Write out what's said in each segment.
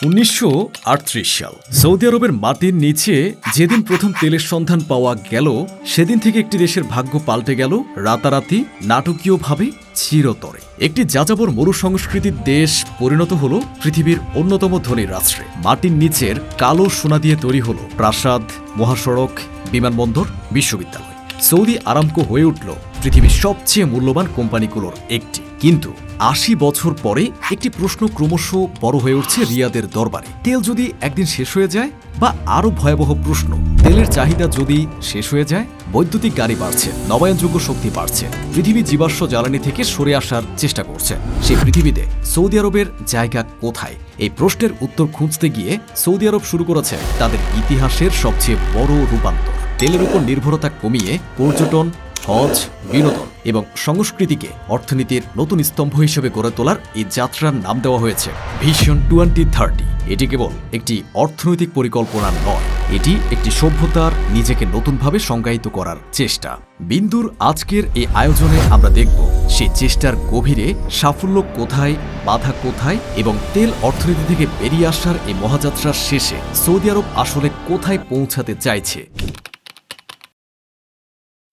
1938 সাল সৌদি আরবের মাটির নিচে যেদিন প্রথম তেলের সন্ধান পাওয়া গেল সেদিন থেকে একটি দেশের ভাগ্য পাল্টে গেল রাতারাতি নাটকীয়ভাবে চিরতরে। একটি যাযাবর মরু সংস্কৃতির দেশ পরিণত হল পৃথিবীর অন্যতম ধনী রাষ্ট্রে। মাটির নিচের কালো সোনা দিয়ে তৈরি হল প্রাসাদ, মহাসড়ক, বিমানবন্দর, বিশ্ববিদ্যালয়। সৌদি আরামকো হয়ে উঠল পৃথিবীর সবচেয়ে মূল্যবান কোম্পানিগুলোর একটি। কিন্তু ৮০ বছর পরে একটি প্রশ্ন ক্রমশ বড় হয়ে উঠছে রিয়াদের দরবারে। তেল যদি একদিন শেষ হয়ে যায়, বা আরো ভয়াবহ প্রশ্ন, তেলের চাহিদা যদি শেষ হয়ে যায়, বৈদ্যুতিক গাড়ি বাড়ছে, নবায়নযোগ্য শক্তি বাড়ছে, পৃথিবী জীবাশ্ম জ্বালানি থেকে সরে আসার চেষ্টা করছে। সেই পৃথিবীতে সৌদি আরবের জায়গা কোথায়? এই প্রশ্নের উত্তর খুঁজতে গিয়ে সৌদি আরব শুরু করেছে তাদের ইতিহাসের সবচেয়ে বড় রূপান্তর। তেলের উপর নির্ভরতা কমিয়ে পর্যটন, হজ, বিনোদন এবং সংস্কৃতিকে অর্থনীতির নতুন স্তম্ভ হিসেবে গড়ে তোলার এই যাত্রার নাম দেওয়া হয়েছে ভিশন 2030। এটি কেবল একটি অর্থনৈতিক পরিকল্পনা নয়, এটি একটি সভ্যতার নিজেকে নতুনভাবে সংজ্ঞায়িত করার চেষ্টা। বিন্দুর আজকের এই আয়োজনে আমরা দেখব সেই চেষ্টার গভীরে সাফল্য কোথায়, বাধা কোথায় এবং তেল অর্থনীতি থেকে বেরিয়ে আসার এই মহাযাত্রার শেষে সৌদি আরব আসলে কোথায় পৌঁছাতে চাইছে।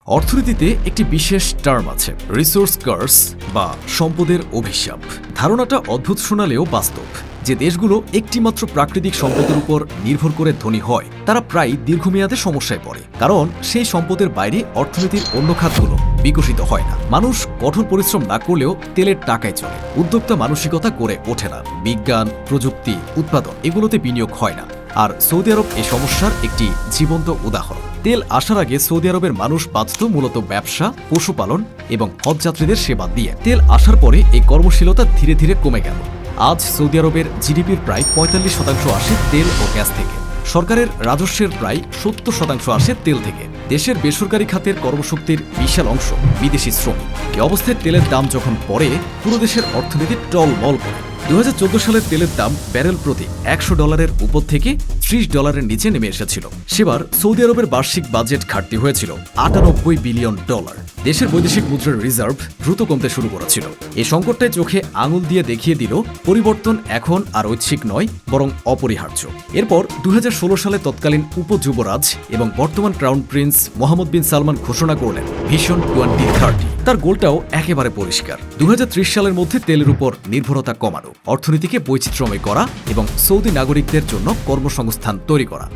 অর্থনীতিতে একটি বিশেষ টার্ম আছে, রিসোর্স কার্স বা সম্পদের অভিশাপ। ধারণাটা অদ্ভুত শোনালেও বাস্তব। যে দেশগুলো একটিমাত্র প্রাকৃতিক সম্পদের উপর নির্ভর করে ধনী হয়, তারা প্রায় দীর্ঘমেয়াদে সমস্যায় পড়ে, কারণ সেই সম্পদের বাইরে অর্থনীতির অন্য খাতগুলো বিকশিত হয় না। মানুষ কঠোর পরিশ্রম না করলেও তেলের টাকায় চলে, উদ্যোক্তা মানসিকতা গড়ে ওঠে না, বিজ্ঞান, প্রযুক্তি, উৎপাদন এগুলোতে বিনিয়োগ হয় না। আর সৌদি আরব এই সমস্যার একটি জীবন্ত উদাহরণ। তেল আসার আগে সৌদি আরবের মানুষ বাঁচত মূলত ব্যবসা, পশুপালন এবং হজযাত্রীদের সেবা দিয়ে। তেল আসার পরে এই কর্মশীলতা ধীরে ধীরে কমে গেল। আজ সৌদি আরবের জিডিপির প্রায় ৪৫% আসে তেল ও গ্যাস থেকে। সরকারের রাজস্বের প্রায় ৭০% আসে তেল থেকে। দেশের বেসরকারি খাতের কর্মশক্তির বিশাল অংশ বিদেশি শ্রমিক। এই অবস্থায় তেলের দাম যখন পড়ে, পুরো দেশের অর্থনীতি টলমল করে। ২০১৪ সালের তেলের দাম ব্যারেল প্রতি $১০০ উপর থেকে $৩০ নিচে নেমে এসেছিল। সেবার সৌদি আরবের বার্ষিক বাজেট ঘাটতি হয়েছিল $৯৮ বিলিয়ন। দেশের বৈদেশিক মুদ্রার রিজার্ভ দ্রুত কমতে শুরু করেছিল। এই সংকটটাই চোখে আঙুল দিয়ে দেখিয়ে দিল পরিবর্তন এখন আর ঐচ্ছিক নয়, বরং অপরিহার্য। এরপর ২০১৬ সালে তৎকালীন উপযুবরাজ এবং বর্তমান ক্রাউন প্রিন্স মোহাম্মদ বিন সালমান ঘোষণা করলেন ভিশন 2030। তার গোলটাও একেবারে পরিষ্কার, ২০৩০ সালের মধ্যে তেলের উপর নির্ভরতা কমানো, অর্থনীতিকে বৈচিত্র্যময় করা এবং সৌদি নাগরিকদের জন্য কর্মসংস্থান তৈরি করা।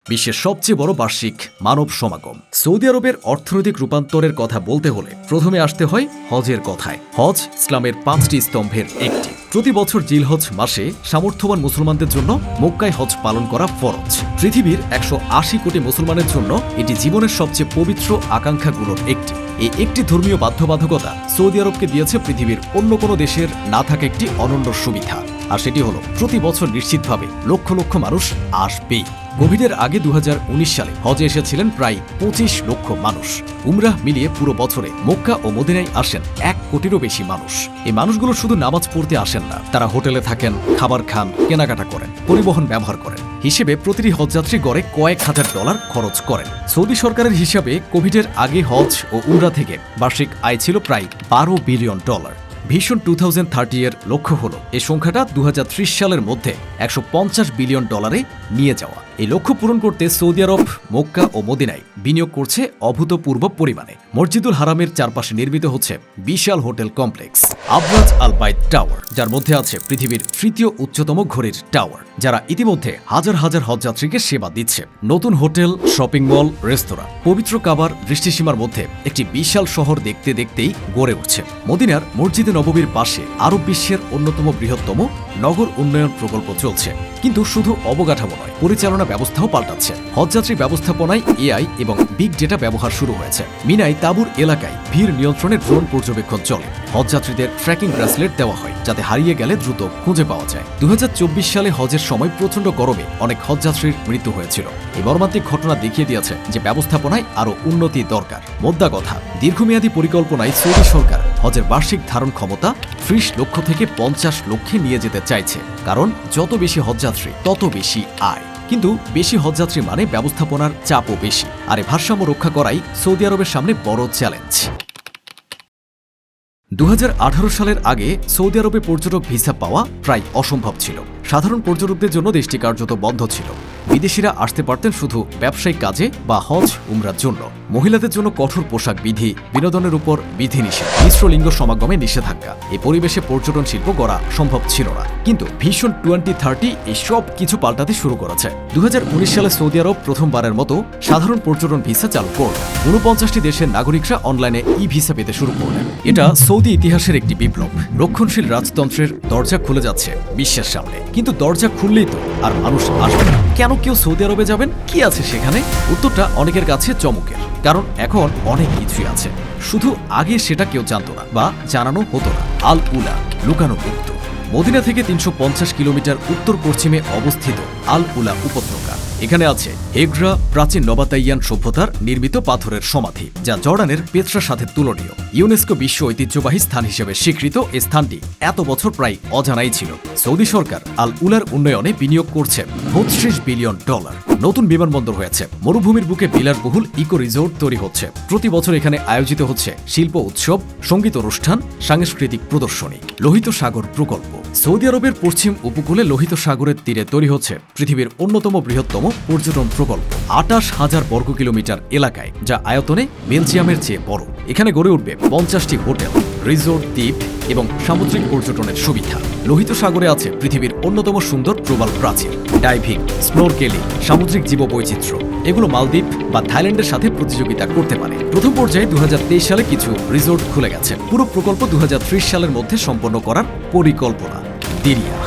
বিশ্বের সবচেয়ে বড় বার্ষিক মানব সমাগম। সৌদি আরবের অর্থনৈতিক রূপান্তরের কথা বলতে হলে প্রথমে আসতে হয় হজের কথায়। হজ ইসলামের ৫টি স্তম্ভের একটি। প্রতি বছর জিলহজ মাসে সামর্থ্যবান মুসলমানদের জন্য মক্কায় হজ পালন করা ফরজ। পৃথিবীর ১৮০ কোটি মুসলমানের জন্য এটি জীবনের সবচেয়ে পবিত্র আকাঙ্ক্ষাগুলোর একটি। এই একটি ধর্মীয় বাধ্যবাধকতা সৌদি আরবকে দিয়েছে পৃথিবীর অন্য কোনো দেশের না থাকা একটি অনন্য সুবিধা। আর সেটি হলো প্রতি বছর নিশ্চিতভাবে লক্ষ লক্ষ মানুষ আসবেই। কোভিডের আগে ২০১৯ সালে হজে এসেছিলেন প্রায় ২৫ লক্ষ মানুষ। উমরাহ মিলিয়ে পুরো বছরে মক্কা ও মদিনায় আসেন ১ কোটিরও বেশি মানুষ। এই মানুষগুলো শুধু নামাজ পড়তে আসেন না, তারা হোটেলে থাকেন, খাবার খান, কেনাকাটা করেন, পরিবহন ব্যবহার করেন। হিসেবে প্রতিটি হজযাত্রী গড়ে কয়েক হাজার ডলার খরচ করেন। সৌদি সরকারের হিসাবে কোভিডের আগে হজ ও উমরা থেকে বার্ষিক আয় ছিল প্রায় $১২ বিলিয়ন। ভিশন 2030 এর লক্ষ্য হল এই সংখ্যাটা ২০৩০ সালের মধ্যে $১৫০ বিলিয়ন নিয়ে যাওয়া। এই লক্ষ্য পূরণ করতে সৌদি আরব মক্কা ও মদিনায় বিনিয়োগ করছে অভূতপূর্ব পরিমাণে। মসজিদুল হারামের চারপাশে নির্মিত হচ্ছে বিশাল হোটেল কমপ্লেক্স আবরাজ আল বাইত টাওয়ার, যার মধ্যে আছে পৃথিবীর ৩য় উচ্চতম ঘড়ির টাওয়ার, যারা ইতিমধ্যে হাজার হাজার হজযাত্রীকে সেবা দিচ্ছে। নতুন হোটেল, শপিং মল, রেস্তোরাঁ, পবিত্র কাবার দৃষ্টিসীমার মধ্যে একটি বিশাল শহর দেখতে দেখতেই গড়ে উঠছে। মদিনার মসজিদে নববীর পাশে আরব বিশ্বের অন্যতম বৃহত্তম নগর উন্নয়ন প্রকল্প চলছে। কিন্তু শুধু অবকাঠামো নয়, পরিচালনা ব্যবস্থাও পাল্টাচ্ছে। হজযাত্রী ব্যবস্থাপনায় এআই এবং বিগ ডেটা ব্যবহার শুরু হয়েছে। মিনায় তাবুর এলাকায় ভিড় নিয়ন্ত্রণে ড্রোন পর্যবেক্ষণ চলে। হজযাত্রীদের ট্র্যাকিং ব্রেসলেট দেওয়া হয়, যাতে হারিয়ে গেলে দ্রুত খুঁজে পাওয়া যায়। ২০২৪ সালে হজের সময় প্রচণ্ড গরমে অনেক হজযাত্রীর মৃত্যু হয়েছিল। এই মর্মান্তিক ঘটনা দেখিয়ে দিয়েছে যে ব্যবস্থাপনায় আরও উন্নতি দরকার। মোদ্দা কথা, দীর্ঘমেয়াদী পরিকল্পনায় সৌদি সরকার হজের বার্ষিক ধারণ ক্ষমতা ৩০ লক্ষ থেকে ৫০ লক্ষে নিয়ে যেতে চাইছে, কারণ যত বেশি হজযাত্রী তত বেশি আয়। কিন্তু বেশি হজযাত্রী মানে ব্যবস্থাপনার চাপও বেশি, আর এই ভারসাম্য রক্ষা করাই সৌদি আরবের সামনে বড় চ্যালেঞ্জ। 2018 সালের আগে সৌদি আরবে পর্যটক ভিসা পাওয়া প্রায় অসম্ভব ছিল। সাধারণ পর্যটকদের জন্য দেশটি কার্যত বন্ধ ছিল। বিদেশিরা আসতে পারতেন শুধু ব্যবসায়িক কাজে বা হজ উমরার জন্য। মহিলাদের জন্য কঠোর পোশাক বিধি, বিনোদনের উপর বিধিনিষেধ, মিশ্র লিঙ্গ সমাগমে নিষেধাজ্ঞা। এই পরিবেশে পর্যটন শিল্প গড়া সম্ভব ছিল না। কিন্তু ভিশন 2030 এই সব কিছু পাল্টাতে শুরু করেছে। 2019 সালে সৌদি আরব প্রথমবারের মতো সাধারণ পর্যটন ভিসা চালু করল। 49টি দেশের নাগরিকরা অনলাইনে ই ভিসা পেতে শুরু করলেন। এটা সৌদি ইতিহাসের একটি বিপ্লব। রক্ষণশীল রাজতন্ত্রের দরজা খুলে যাচ্ছে বিশ্বের সামনে। কিন্তু দরজা খুললেই তো আর মানুষ আসবে না। কেন কেউ সৌদি আরবে যাবেন? কি আছে সেখানে? উত্তরটা অনেকের কাছে চমকের, কারণ এখন অনেক কিছুই আছে, শুধু আগে সেটা কেউ জানতো না বা জানানো হতো না। আল উলা লুকানো মুক্ত। মদিনা থেকে 350 কিলোমিটার উত্তর পশ্চিমে অবস্থিত আল উলা উপত্যকা। এখানে আছে হেগ্রা, প্রাচীন নবাতাইয়ান সভ্যতার নির্মিত পাথরের সমাধি, যা জর্ডানের পেত্রার সাথে তুলনীয়। ইউনেস্কো বিশ্ব ঐতিহ্যবাহী স্থান হিসেবে স্বীকৃত এই স্থানটি এত বছর প্রায় অজানাই ছিল। সৌদি সরকার আল উলার উন্নয়নে বিনিয়োগ করছে $32 বিলিয়ন। নতুন বিমানবন্দর হয়েছে, মরুভূমির বুকে বিলাসবহুল ইকো রিসোর্ট তৈরি হচ্ছে। প্রতি বছর এখানে আয়োজিত হচ্ছে শিল্প উৎসব, সঙ্গীত অনুষ্ঠান, সাংস্কৃতিক প্রদর্শনী। লোহিত সাগর প্রকল্প। সৌদি আরবের পশ্চিম উপকূলে লোহিত সাগরের তীরে তৈরি হচ্ছে পৃথিবীর অন্যতম বৃহত্তম পর্যটন প্রকল্প। 28,000 বর্গ কিলোমিটার এলাকায়, যা আয়তনে বেলজিয়ামের চেয়ে বড়। এখানে গড়ে উঠবে 50টি হোটেল, রিসোর্ট, দ্বীপ এবং সামুদ্রিক পর্যটনের সুবিধা। লোহিত সাগরে আছে পৃথিবীর অন্যতম সুন্দর প্রবাল প্রাচীর, ডাইভিং, স্নোরকেলিং, সামুদ্রিক জীববৈচিত্র্য। এগুলো মালদ্বীপ বা থাইল্যান্ডের সাথে প্রতিযোগিতা করতে পারে। প্রথম পর্যায়ে 2023 সালে কিছু রিসোর্ট খুলে গেছে। পুরো প্রকল্প 2030 সালের মধ্যে সম্পন্ন করার পরিকল্পনা। দিরিয়াহ।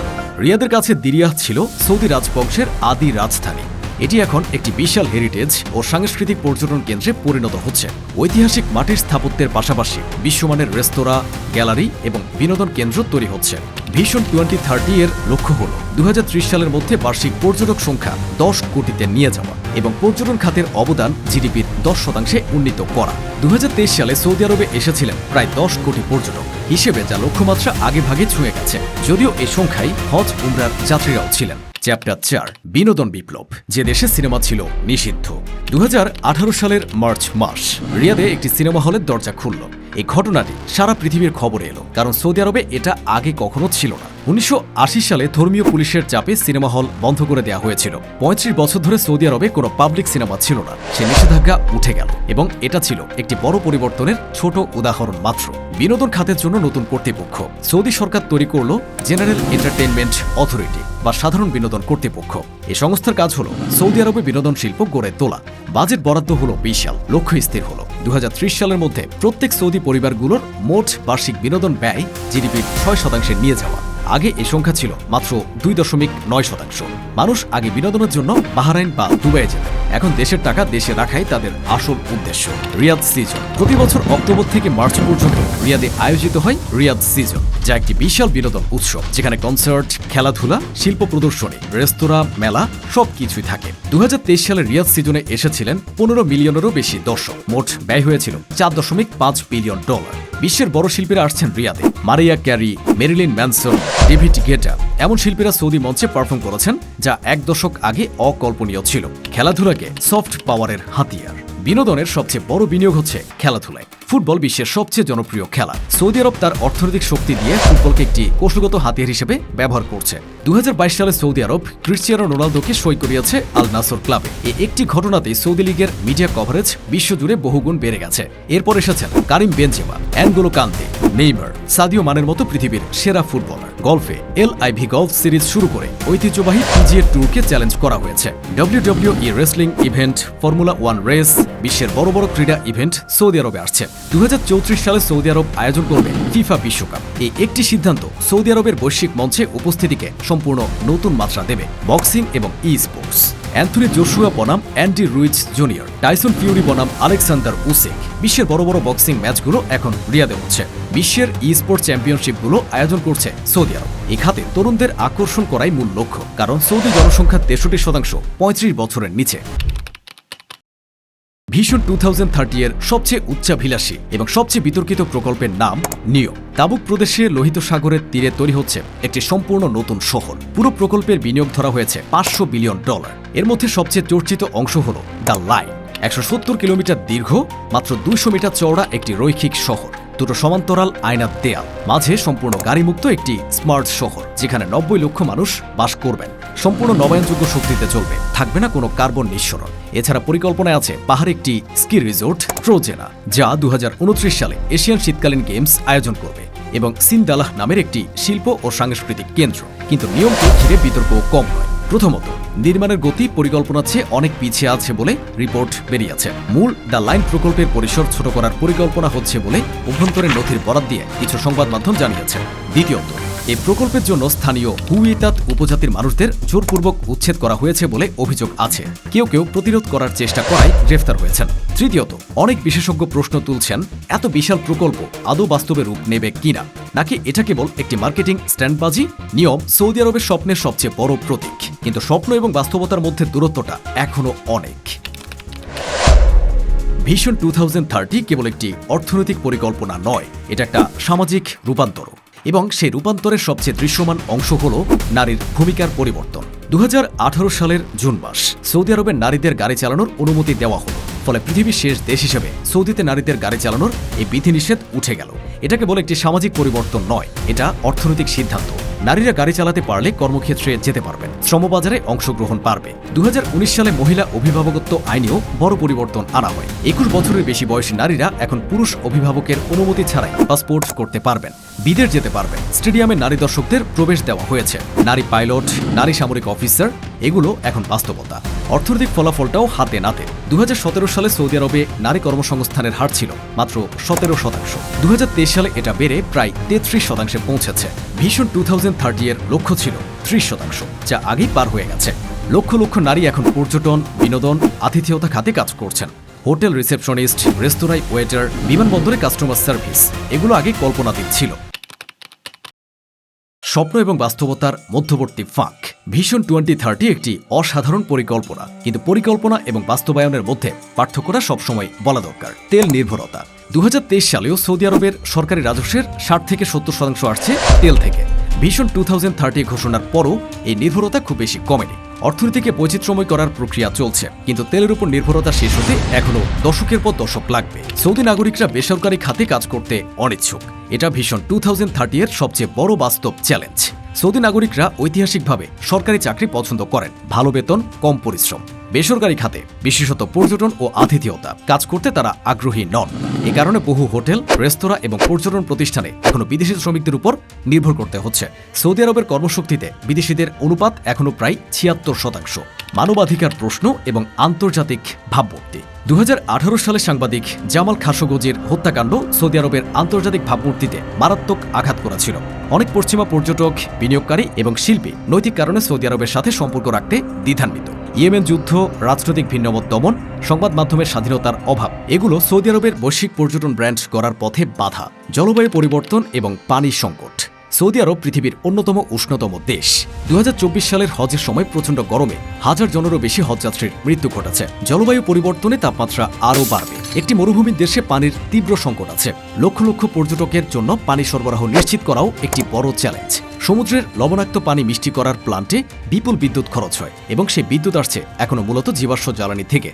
রিয়াদের কাছে দিরিয়াহ ছিল সৌদি রাজবংশের আদি রাজধানী। এটি এখন একটি বিশাল হেরিটেজ ও সাংস্কৃতিক পর্যটন কেন্দ্রে পরিণত হচ্ছে। ঐতিহাসিক মাটির স্থাপত্যের পাশাপাশি বিশ্বমানের রেস্তোরাঁ, গ্যালারি এবং বিনোদন কেন্দ্র তৈরি হচ্ছে। ভিশন 2030 এর লক্ষ্য হল 2030 সালের মধ্যে বার্ষিক পর্যটক সংখ্যা 10 কোটিতে নিয়ে যাওয়া এবং পর্যটন খাতের অবদান জিডিপির 10% উন্নীত করা। 2023 সালে সৌদি আরবে এসেছিলেন প্রায় 10 কোটি পর্যটক, হিসেবে যা লক্ষ্যমাত্রা আগেভাগে ছুঁয়ে গেছে। যদিও এই সংখ্যায় হজ উমরার যাত্রীরাও ছিলেন। চ্যাপ্টার 4, বিনোদন বিপ্লব। যে দেশে সিনেমা ছিল নিষিদ্ধ। 2018 সালের মার্চ মাস রিয়াদে একটি সিনেমা হলের দরজা খুলল। এই ঘটনাটি সারা পৃথিবীর খবরে এলো, কারণ সৌদি আরবে এটা আগে কখনো ছিল না। 1980 সালে ধর্মীয় পুলিশের চাপে সিনেমা হল বন্ধ করে দেওয়া হয়েছিল। 35 বছর ধরে সৌদি আরবে কোনো পাবলিক সিনেমা ছিল না। সে নিষেধাজ্ঞা উঠে গেল এবং এটা ছিল একটি বড় পরিবর্তনের ছোট উদাহরণ মাত্র। বিনোদন খাতের জন্য নতুন কর্তৃপক্ষ। সৌদি সরকার তৈরি করল জেনারেল এন্টারটেইনমেন্ট অথরিটি বা সাধারণ বিনোদন কর্তৃপক্ষ। এই সংস্থার কাজ হলো সৌদি আরবে বিনোদন শিল্প গড়ে তোলা। বাজেট বরাদ্দ হলো বিশাল, লক্ষ্য স্থির হলো 2030 সালের মধ্যে প্রত্যেক সৌদি পরিবারগুলোর মোট বার্ষিক বিনোদন ব্যয় জিডিপির 6% নিয়ে যাওয়া। আগে এই সংখ্যা ছিল মাত্র 2.9%। মানুষ আগে বিনোদনের জন্য বাহরাইন বা দুবাইয়ে যেত, এখন দেশের টাকা দেশে রাখাই তাদের আসল উদ্দেশ্য। রিয়াদ সিজন। প্রতি বছর অক্টোবর থেকে মার্চ পর্যন্ত রিয়াদে আয়োজিত হয় রিয়াদ সিজন, যা একটি বিশাল বিনোদন উৎসব, যেখানে কনসার্ট, খেলাধুলা, শিল্প প্রদর্শনী, রেস্তোরাঁ, মেলা সবকিছুই থাকে। 2023 সালে রিয়াদ সিজনে এসেছিলেন 15 মিলিয়নেরও বেশি দর্শক। মোট ব্যয় হয়েছিল $4.5 বিলিয়ন। বিশ্বের বড় শিল্পীরা আসছেন রিয়াদে। Mariah Carey, Marilyn Manson, David Guetta এমন শিল্পীরা সৌদি মঞ্চে পারফর্ম করেছেন, যা এক দশক আগে অকল্পনীয় ছিল। খেলাধুলাকে সফট পাওয়ারের হাতিয়ার। বিনোদনের সবচেয়ে বড় বিনিয়োগ হচ্ছে খেলাধুলায়। ফুটবল বিশ্বের সবচেয়ে জনপ্রিয় খেলা। সৌদি আরব তার অর্থনৈতিক শক্তি দিয়ে ফুটবলকে একটি কৌশলগত হাতিয়ার হিসেবে ব্যবহার করছে। 2022 সালে সৌদি আরব ক্রিশ্চিয়ানো রোনালদোকে সই করিয়েছে আল নাসর ক্লাবে। এই একটি ঘটনাতেই সৌদি লীগের মিডিয়া কভারেজ বিশ্বজুড়ে বহুগুণ বেড়ে গেছে। এরপর এসেছেন কারিম বেনজেমা, অ্যানগোলো কান্তে, নেইমার, সাদিও মানের মতো পৃথিবীর সেরা ফুটবলার। গলফে LIV গলফ সিরিজ শুরু করে ঐতিহ্যবাহী PGA ট্যুরকে চ্যালেঞ্জ করা হয়েছে। WWE wrestling event, formula 1 race, বিশ্বের বড় বড় ক্রীড়া ইভেন্ট সৌদি আরবে আসছে। 2034 সালে সৌদি আরব আয়োজন করবে ফিফা বিশ্বকাপ। এই একটি সিদ্ধান্ত সৌদি আরবের বৈশ্বিক মঞ্চে উপস্থিতিকে সম্পূর্ণ নতুন মাত্রা দেবে। বক্সিং এবং স্পোর্টস। অ্যান্থনি জোশুয়া বনাম Andy Ruiz junior, Tyson Fury বনাম আলেকজান্ডার উসিক। বিশ্বের বড় বড় বক্সিং ম্যাচগুলো এখন রিয়াদে হচ্ছে। বিশ্বের স্পোর্টস চ্যাম্পিয়নশিপগুলো আয়োজন করছে সৌদি আরব। এই খাতে তরুণদের আকর্ষণ করাই মূল লক্ষ্য, কারণ সৌদি জনসংখ্যার 63% 35 বছরের নিচে। ভিশন 2030 এর সবচেয়ে উচ্চাভিলাষী এবং সবচেয়ে বিতর্কিত প্রকল্পের নাম নিও। তাবুক প্রদেশে লোহিত সাগরের তীরে তৈরি হচ্ছে একটি সম্পূর্ণ নতুন শহর। পুরো প্রকল্পের বিনিয়োগ ধরা হয়েছে $500 বিলিয়ন। এর মধ্যে সবচেয়ে চর্চিত অংশ হল দ্য লাইন। 170 কিলোমিটার দীর্ঘ, মাত্র 200 মিটার চওড়া একটি রৈখিক শহর। দুটো সমান্তরাল আয়নার দেয়াল, মাঝে সম্পূর্ণ গাড়িমুক্ত একটি স্মার্ট শহর যেখানে 90 লক্ষ মানুষ বাস করবেন। সম্পূর্ণ নবায়নযোগ্য শক্তিতে চলবে, থাকবে না কোনো কার্বন নিঃসরণ। এছাড়া পরিকল্পনায় আছে পাহাড়ে একটি স্কি রিসোর্ট ট্রোজেনা, যা 2029 সালে এশিয়ান শীতকালীন গেমস আয়োজন করবে, এবং সিনদালাহ নামের একটি শিল্প ও সাংস্কৃতিক কেন্দ্র। কিন্তু নিয়মকে ঘিরে বিতর্ক কম নয়। প্রথমত, নির্মাণের গতি পরিকল্পনার চেয়ে অনেক পিছিয়ে আছে বলে রিপোর্ট বেরিয়েছে। মূল দ্য লাইন প্রকল্পের পরিসর ছোট করার পরিকল্পনা হচ্ছে বলে অভ্যন্তরীণ নথির বরাত দিয়ে কিছু সংবাদ মাধ্যম জানিয়েছে। দ্বিতীয়ত, এই প্রকল্পের জন্য স্থানীয় হুইয়েতাত উপজাতির মানুষদের জোরপূর্বক উচ্ছেদ করা হয়েছে বলে অভিযোগ আছে। কেউ কেউ প্রতিরোধ করার চেষ্টা করায় গ্রেফতার হয়েছেন। তৃতীয়ত, অনেক বিশেষজ্ঞ প্রশ্ন তুলছেন, এত বিশাল প্রকল্প আদৌ বাস্তবে রূপ নেবে কিনা, নাকি এটা কেবল একটি মার্কেটিং স্ট্যান্ডবাজি। নিয়ম সৌদি আরবের স্বপ্নের সবচেয়ে বড় প্রতীক, কিন্তু স্বপ্ন এবং বাস্তবতার মধ্যে দূরত্বটা এখনো অনেক। ভিশন 2030 কেবল একটি অর্থনৈতিক পরিকল্পনা নয়, এটা একটা সামাজিক রূপান্তর, এবং সেই রূপান্তরের সবচেয়ে দৃশ্যমান অংশ হল নারীর ভূমিকার পরিবর্তন। 2018 সালের জুন মাস সৌদি আরবের নারীদের গাড়ি চালানোর অনুমতি দেওয়া হলো। ফলে পৃথিবীর শেষ দেশ হিসেবে সৌদিতে নারীদের গাড়ি চালানোর এই বিধিনিষেধ উঠে গেল। এটা কেবল একটি সামাজিক পরিবর্তন নয়, এটা অর্থনৈতিক সিদ্ধান্ত। নারীরা গাড়ি চালাতে পারলে কর্মক্ষেত্রে যেতে পারবেন, শ্রমবাজারে অংশগ্রহণ পারবে। 2019 সালে মহিলা অভিভাবকত্ব আইনেও বড় পরিবর্তন আনা হয়। 21 বছরের বেশি বয়সী নারীরা এখন পুরুষ অভিভাবকের অনুমতি ছাড়াই পাসপোর্ট করতে পারবেন, বিদেশ যেতে পারবেন। স্টেডিয়ামে নারী দর্শকদের প্রবেশ দেওয়া হয়েছে। নারী পাইলট, নারী সামরিক অফিসার, এগুলো এখন বাস্তবতা। অর্থনৈতিক ফলাফলটাও হাতে নাতে। 2017 সালে সৌদি আরবে নারী কর্মসংস্থানের হার ছিল মাত্র 17%। 2023 সালে এটা বেড়ে প্রায় 33% পৌঁছেছে। ভিশন 2030 এর লক্ষ্য ছিল 30%, যা আগেই পার হয়ে গেছে। লক্ষ লক্ষ নারী এখন পর্যটন, বিনোদন, আতিথেয়তা খাতে কাজ করছেন। হোটেল রিসেপশনিস্ট, রেস্তোরাঁয় ওয়েটার, বিমানবন্দরে কাস্টমার সার্ভিস, এগুলো আগে কল্পনাতীত ছিল। স্বপ্ন এবং বাস্তবতার মধ্যবর্তী ফাঁক। ভিশন 2030 একটি অসাধারণ পরিকল্পনা, কিন্তু পরিকল্পনা এবং বাস্তবায়নের মধ্যে পার্থক্যটা সবসময় বলা দরকার। তেল নির্ভরতা। 2023 সালেও সৌদি আরবের সরকারি রাজস্বের 60 থেকে 70% আসছে তেল থেকে। ভিশন 2030 ঘোষণার পরও এই নির্ভরতা খুব বেশি কমেনি। অর্থনীতিকে বৈচিত্র্যময় করার প্রক্রিয়া চলছে, কিন্তু তেলের উপর নির্ভরতা শেষ হতে এখনো দশকের পর দশক লাগবে। সৌদি নাগরিকরা বেসরকারি খাতে কাজ করতে অনিচ্ছুক। এটা ভিশন 2030 এর সবচেয়ে বড় বাস্তব চ্যালেঞ্জ। সৌদি নাগরিকরা ঐতিহাসিকভাবে সরকারি চাকরি পছন্দ করেন, ভালো বেতন, কম পরিশ্রম। বেসরকারি খাতে, বিশেষত পর্যটন ও আতিথেয়তা কাজ করতে তারা আগ্রহী নন। এ কারণে বহু হোটেল, রেস্তোরাঁ এবং পর্যটন প্রতিষ্ঠানে এখনো বিদেশি শ্রমিকদের উপর নির্ভর করতে হচ্ছে। সৌদি আরবের কর্মশক্তিতে বিদেশিদের অনুপাত এখনো প্রায় 76%। মানবাধিকার প্রশ্ন এবং আন্তর্জাতিক ভাবমূর্তি। 2018 সালে সাংবাদিক জামাল খাশোগির হত্যাকাণ্ড সৌদি আরবের আন্তর্জাতিক ভাবমূর্তিতে মারাত্মক আঘাত করেছিল। অনেক পশ্চিমা পর্যটক, বিনিয়োগকারী এবং শিল্পী নৈতিক কারণে সৌদি আরবের সাথে সম্পর্ক রাখতে দ্বিধান্বিত। ইয়েমেন যুদ্ধ, রাজনৈতিক ভিন্নমত দমন, সংবাদ মাধ্যমের স্বাধীনতার অভাব, এগুলো সৌদি আরবের বৈশ্বিক পর্যটন ব্র্যান্ড গড়ার পথে বাধা। জলবায়ু পরিবর্তন এবং পানি সংকট। সৌদি আরব পৃথিবীর অন্যতম উষ্ণতম দেশ। 2024 সালের হজের সময় প্রচণ্ড গরমে 1000 জনেরও বেশি হজযাত্রীর মৃত্যু ঘটেছে। জলবায়ু পরিবর্তনে তাপমাত্রা আরও বাড়বে। একটি মরুভূমির দেশে পানির তীব্র সংকট আছে। লক্ষ লক্ষ পর্যটকের জন্য পানি সরবরাহ নিশ্চিত করাও একটি বড় চ্যালেঞ্জ। সমুদ্রের লবণাক্ত পানি মিষ্টি করার প্লান্টে বিপুল বিদ্যুৎ খরচ হয়, এবং সেই বিদ্যুৎ আসছে এখনও মূলত জীবাশ্ম জ্বালানি থেকে।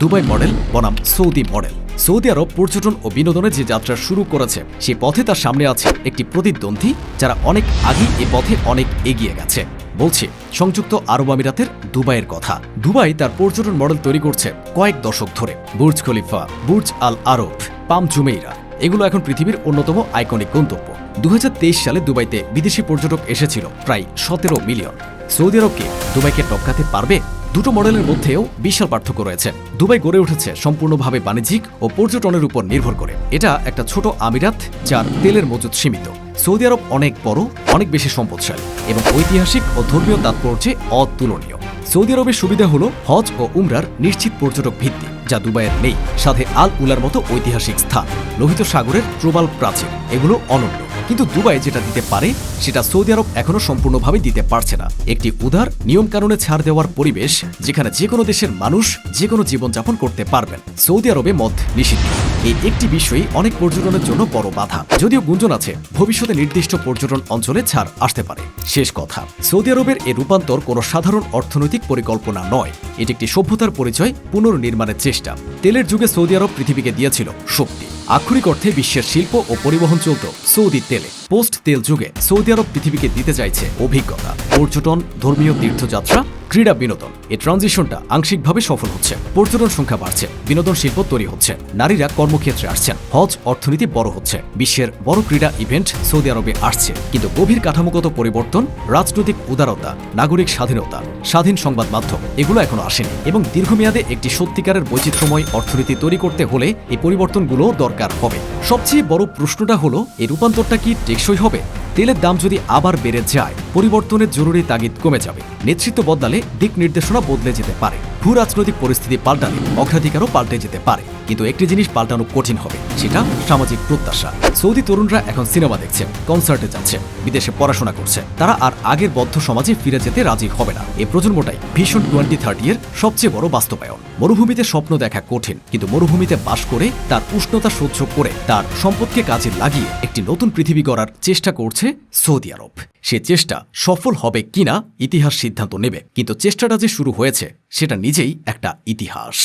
দুবাই মডেল বনাম সৌদি মডেল। সৌদি আরব পর্যটন ও বিনোদনের যে যাত্রা শুরু করেছে, সেই পথে তার সামনে আছে একটি প্রতিদ্বন্দ্বী যারা অনেক আগেই এ পথে অনেক এগিয়ে গেছে। বলছে সংযুক্ত আরব আমিরাতের দুবাইয়ের কথা। দুবাই তার পর্যটন মডেল তৈরি করছে কয়েক দশক ধরে। বুর্জ খলিফা, বুর্জ আল আরব, পাম জুমেইরা, এগুলো এখন পৃথিবীর অন্যতম আইকনিক গন্তব্য। 2023 সালে দুবাইতে বিদেশি পর্যটক এসেছিল প্রায় 17 মিলিয়ন। সৌদি আরব কি দুবাইকে টপকাতে পারবে? দুটো মডেলের মধ্যেও বিশাল পার্থক্য রয়েছে। দুবাই গড়ে উঠেছে সম্পূর্ণভাবে বাণিজ্যিক ও পর্যটনের উপর নির্ভর করে। এটা একটা ছোট আমিরাত যার তেলের মজুদ সীমিত। সৌদি আরব অনেক বড়, অনেক বেশি সম্পদশালী এবং ঐতিহাসিক ও ধর্মীয় তাৎপর্যে অতুলনীয়। সৌদি আরবের সুবিধা হলো হজ ও উমরার নিশ্চিত পর্যটক ভিত্তি, যা দুবাইয়ের নেই। সাথে আল উলার মতো ঐতিহাসিক স্থান, লোহিত সাগরের প্রবাল প্রাচীর, এগুলো অনন্য। কিন্তু দুবাই যেটা দিতে পারে সেটা সৌদি আরব এখনো সম্পূর্ণভাবে দিতে পারছে না। একটি উদার নিয়মকানুনে ছাড় দেওয়ার পরিবেশ, যেখানে যে কোনো দেশের মানুষ যে কোনো জীবনযাপন করতে পারবেন। সৌদি আরবে মদ নিষিদ্ধ, এই একটি বিষয়ই অনেক পর্যটনের জন্য বড় বাধা। যদিও গুঞ্জন আছে ভবিষ্যতে নির্দিষ্ট পর্যটন অঞ্চলে ছাড় আসতে পারে। শেষ কথা, সৌদি আরবের এই রূপান্তর কোনো সাধারণ অর্থনৈতিক পরিকল্পনা নয়, এটি একটি সভ্যতার পরিচয়, পুনর্নির্মাণের চেষ্টা। তেলের যুগে সৌদি আরব পৃথিবীকে দিয়েছিল শক্তি, আক্ষরিক অর্থে বিশ্বের শিল্প ও পরিবহন চলত সৌদি তেলে। পোস্ট তেল যুগে সৌদি আরব পৃথিবীকে দিতে চাইছে অভিজ্ঞতা, পর্যটন, ধর্মীয় তীর্থযাত্রা, ক্রীড়া, বিনোদন। এই ট্রানজিশনটা আংশিকভাবে সফল হচ্ছে। পর্যটন সংখ্যা বাড়ছে, বিনোদন শিল্প তৈরি হচ্ছে, নারীরা কর্মক্ষেত্রে আসছেন, হজ অর্থনীতি বড় হচ্ছে, বিশ্বের বড় ক্রীড়া ইভেন্ট সৌদি আরবে আসছে। কিন্তু গভীর কাঠামোগত পরিবর্তন, রাজনৈতিক উদারতা, নাগরিক স্বাধীনতা, স্বাধীন সংবাদ মাধ্যম এগুলো এখনো আসেনি। এবং দীর্ঘমেয়াদে একটি সত্যিকারের বৈচিত্র্যময় অর্থনীতি তৈরি করতে হলে এই পরিবর্তনগুলো দরকার হবে। সবচেয়ে বড় প্রশ্নটা হলো, এই রূপান্তরটা কি টেকসই হবে? তেলের দাম যদি আবার বেড়ে যায়, পরিবর্তনের জরুরি তাগিদ কমে যাবে, নেতৃত্ব বদলালে দিক নির্দেশনা বদলে যেতে পারে, ভূ রাজনৈতিক পরিস্থিতি পাল্টালে অগ্রাধিকারও পাল্টে যেতে পারে। কিন্তু একটি জিনিস পাল্টানো কঠিন হবে, সেটা সামাজিক প্রত্যাশা। সৌদি তরুণরা এখন সিনেমা দেখছে, কনসার্টে যাচ্ছে, বিদেশে পড়াশোনা করছে। তারা আর আগের বদ্ধ সমাজে ফিরে যেতে রাজি হবে না। এই প্রজন্মটাই ভিশন 2030 এর সবচেয়ে বড় বাস্তবায়ন। মরুভূমিতে স্বপ্ন দেখা কঠিন, কিন্তু মরুভূমিতে বাস করে তার উষ্ণতা সহ্য করে তার সম্পদকে কাজে লাগিয়ে একটি নতুন পৃথিবী গড়ার চেষ্টা করছে সৌদি আরব। সে চেষ্টা সফল হবে কিনা ইতিহাস সিদ্ধান্ত নেবে, কিন্তু চেষ্টাটা যে শুরু হয়েছে সেটা নিজেই একটা ইতিহাস।